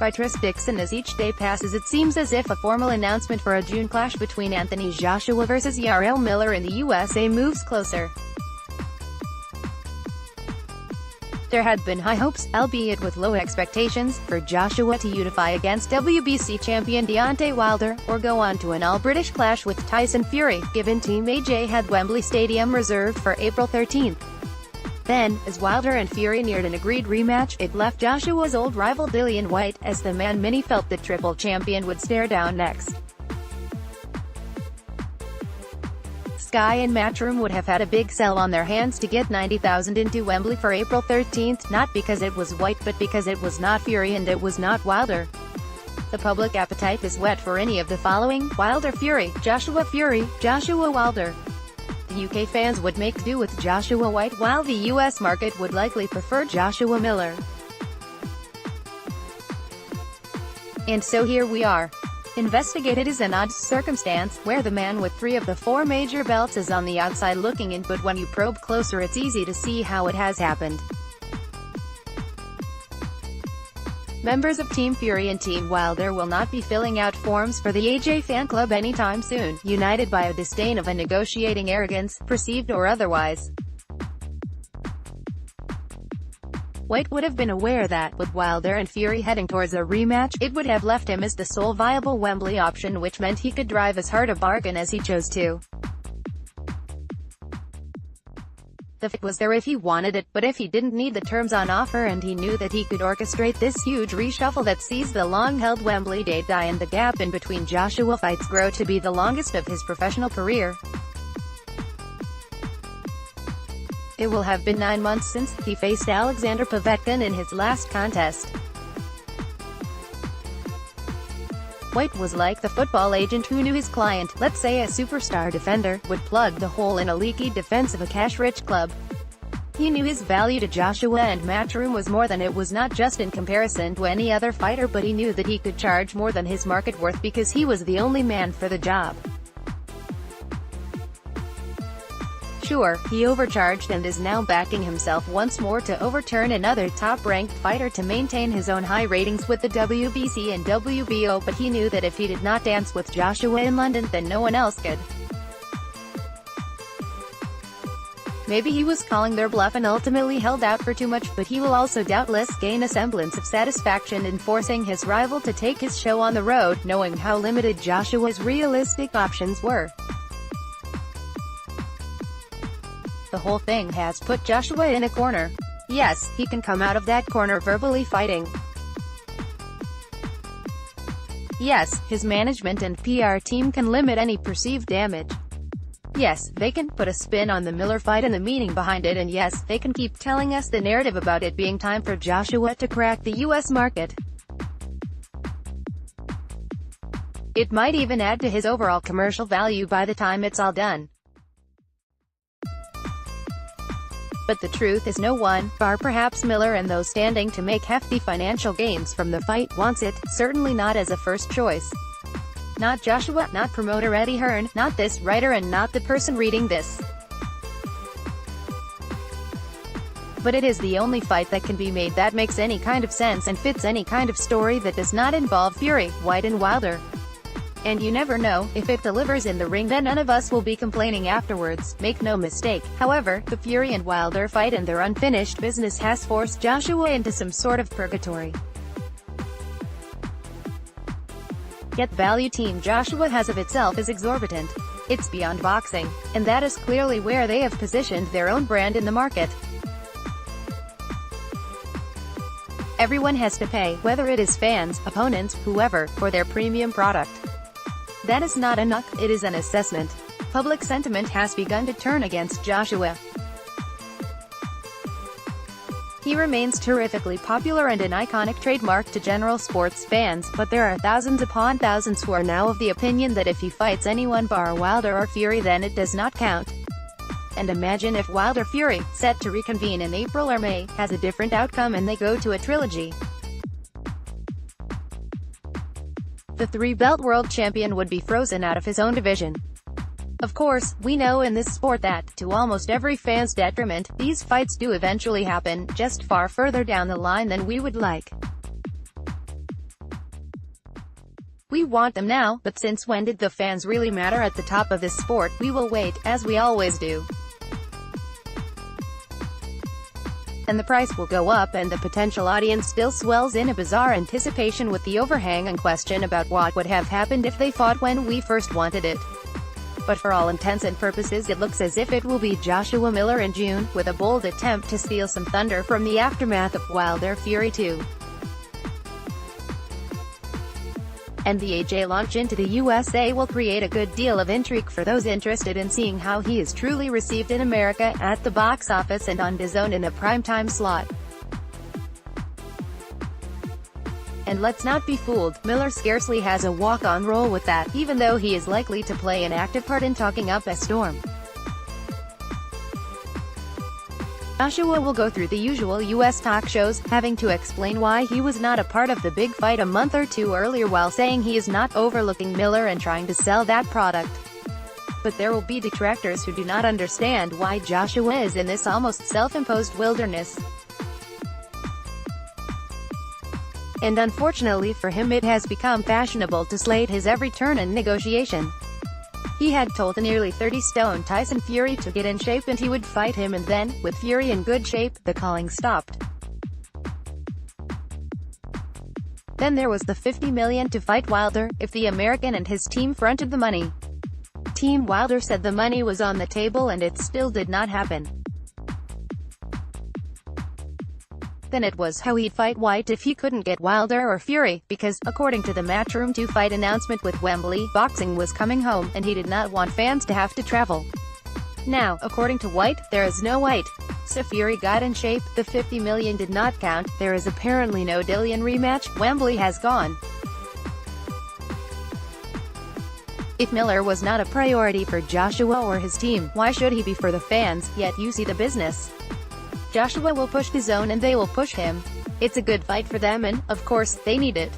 by Tris Dixon. As each day passes, it seems as if a formal announcement for a June clash between Anthony Joshua vs Jarrell Miller in the USA moves closer. There had been high hopes, albeit with low expectations, for Joshua to unify against WBC champion Deontay Wilder, or go on to an all-British clash with Tyson Fury, given Team AJ had Wembley Stadium reserved for April 13. Then, as Wilder and Fury neared an agreed rematch, it left Joshua's old rival Dillian Whyte, as the man many felt the triple champion would stare down next. Sky and Matchroom would have had a big sell on their hands to get 90,000 into Wembley for April 13, not because it was Whyte but because it was not Fury and it was not Wilder. The public appetite is whet for any of the following: Wilder Fury, Joshua Wilder. The UK fans would make do with Joshua Whyte, while the US market would likely prefer Joshua Miller. And so here we are. Investigated is an odd circumstance, where the man with 3 of the 4 major belts is on the outside looking in, but when you probe closer it's easy to see how it has happened. Members of Team Fury and Team Wilder will not be filling out forms for the AJ fan club anytime soon, united by a disdain of a negotiating arrogance, perceived or otherwise. Whyte would have been aware that, with Wilder and Fury heading towards a rematch, it would have left him as the sole viable Wembley option, which meant he could drive as hard a bargain as he chose to. The fit was there if he wanted it, but if he didn't need the terms on offer, and he knew that he could orchestrate this huge reshuffle that sees the long-held Wembley date die and the gap in between Joshua fights grow to be the longest of his professional career. It will have been 9 months since he faced Alexander Povetkin in his last contest. Whyte was like the football agent who knew his client, let's say a superstar defender, would plug the hole in a leaky defense of a cash-rich club. He knew his value to Joshua and Matchroom was more than it was, not just in comparison to any other fighter, but he knew that he could charge more than his market worth because he was the only man for the job. Sure, he overcharged and is now backing himself once more to overturn another top-ranked fighter to maintain his own high ratings with the WBC and WBO, but he knew that if he did not dance with Joshua in London, then no one else could. Maybe he was calling their bluff and ultimately held out for too much, but he will also doubtless gain a semblance of satisfaction in forcing his rival to take his show on the road, knowing how limited Joshua's realistic options were. The whole thing has put Joshua in a corner. Yes, he can come out of that corner verbally fighting. Yes, his management and PR team can limit any perceived damage. Yes, they can put a spin on the Miller fight and the meaning behind it, and yes, they can keep telling us the narrative about it being time for Joshua to crack the US market. It might even add to his overall commercial value by the time it's all done. But the truth is, no one, bar perhaps Miller and those standing to make hefty financial gains from the fight, wants it, certainly not as a first choice. Not Joshua, not promoter Eddie Hearn, not this writer, and not the person reading this. But it is the only fight that can be made that makes any kind of sense and fits any kind of story that does not involve Fury, Whyte and Wilder. And you never know, if it delivers in the ring, then none of us will be complaining afterwards. Make no mistake, however, the Fury and Wilder fight and their unfinished business has forced Joshua into some sort of purgatory. Yet the value Team Joshua has of itself is exorbitant. It's beyond boxing. And that is clearly where they have positioned their own brand in the market. Everyone has to pay, whether it is fans, opponents, whoever, for their premium product. That is not a knock, it is an assessment. Public sentiment has begun to turn against Joshua. He remains terrifically popular and an iconic trademark to general sports fans, but there are thousands upon thousands who are now of the opinion that if he fights anyone bar Wilder or Fury, then it does not count. And imagine if Wilder Fury, set to reconvene in April or May, has a different outcome and they go to a trilogy. The 3-belt world champion would be frozen out of his own division. Of course, we know in this sport that, to almost every fan's detriment, these fights do eventually happen, just far further down the line than we would like. We want them now, but since when did the fans really matter at the top of this sport? We will wait, as we always do. And the price will go up, and the potential audience still swells in a bizarre anticipation with the overhang and question about what would have happened if they fought when we first wanted it. But for all intents and purposes it looks as if it will be Joshua Miller in June, with a bold attempt to steal some thunder from the aftermath of Wilder Fury 2. And the AJ launch into the USA will create a good deal of intrigue for those interested in seeing how he is truly received in America, at the box office and on DAZN in a primetime slot. And let's not be fooled, Miller scarcely has a walk-on role with that, even though he is likely to play an active part in talking up a storm. Joshua will go through the usual US talk shows, having to explain why he was not a part of the big fight a month or two earlier, while saying he is not overlooking Miller and trying to sell that product. But there will be detractors who do not understand why Joshua is in this almost self-imposed wilderness. And unfortunately for him, it has become fashionable to slate his every turn and negotiation. He had told the nearly 30-stone Tyson Fury to get in shape and he would fight him, and then, with Fury in good shape, the calling stopped. Then there was the $50 million to fight Wilder, if the American and his team fronted the money. Team Wilder said the money was on the table and it still did not happen. Then it was how he'd fight Whyte if he couldn't get Wilder or Fury, because, according to the Matchroom 2 fight announcement with Wembley, boxing was coming home, and he did not want fans to have to travel. Now, according to Whyte, there is no Whyte. So Fury got in shape, the $50 million did not count, there is apparently no Dillian rematch, Wembley has gone. If Miller was not a priority for Joshua or his team, why should he be for the fans? Yet you see the business. Joshua will push DAZN and they will push him. It's a good fight for them and, of course, they need it.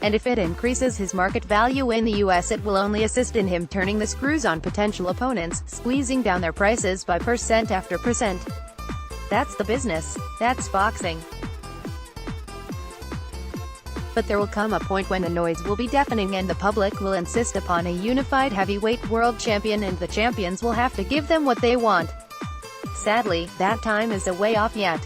And if it increases his market value in the US, it will only assist in him turning the screws on potential opponents, squeezing down their prices by percent after percent. That's the business. That's boxing. But there will come a point when the noise will be deafening and the public will insist upon a unified heavyweight world champion, and the champions will have to give them what they want. Sadly, that time is a way off yet.